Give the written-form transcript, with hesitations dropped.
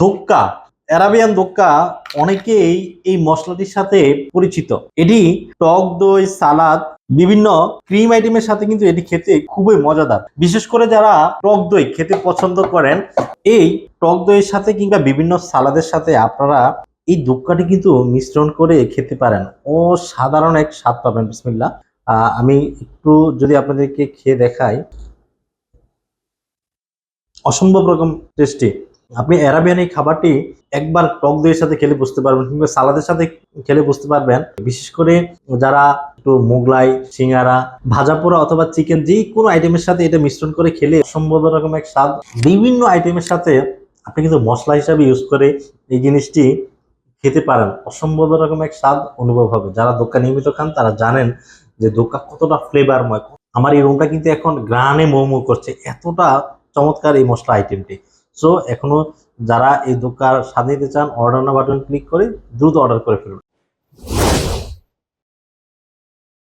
দোক্কা, Arabian দোক্কা অনেকেই এই মশলাটির সাথে পরিচিত। এটি টক দই, সালাদ, বিভিন্ন ক্রিম আইটেমের সাথে কিন্তু এটি খেতে খুবই মজাদার। বিশেষ করে যারা টক দই খেতে পছন্দ করেন, এই টক দইয়ের সাথে কিংবা বিভিন্ন সালাদের সাথে আপনারা এই দোক্কাটি কিন্তু মিশ্রণ করে খেতে পারেন। সাধারণ এক স্বাদ পাবেন। বিসমিল্লাহ। আমি একটু যদি আপনাদেরকে খেয়ে দেখাই, অসম্ভব রকম টেস্টি। আপনি অ্যারাবিয়ান এই খাবারটি একবার টক দইয়ের সাথে খেলে বুঝতে পারবেন, কিংবা সালাদের সাথে খেলে বুঝতে পারবেন। বিশেষ করে যারা একটু মোগলাই, সিঙ্গারা, ভাজা পোড়া অথবা চিকেন যে কোনো আইটেমের সাথে এটা মিশ্রণ করে খেলে অসম্ভব রকম এক স্বাদ। বিভিন্ন আইটেমের সাথে আপনি কিন্তু মশলা হিসাবে ইউজ করে এই জিনিসটি খেতে পারেন, অসম্ভব রকম এক স্বাদ অনুভব হবে। যারা দোকান নিয়মিত খান তারা জানেন যে দোকান কতটা ফ্লেভারময়। আমার এই রুমটা কিন্তু এখন গ্রানে মোমো করছে, এতটা চমৎকার এই মশলা আইটেমটি। সো এখনো যারা এই দোকান স্বাদ নিতে চান, অর্ডার নাও বাটন ক্লিক করে দ্রুত অর্ডার করে ফেলুন।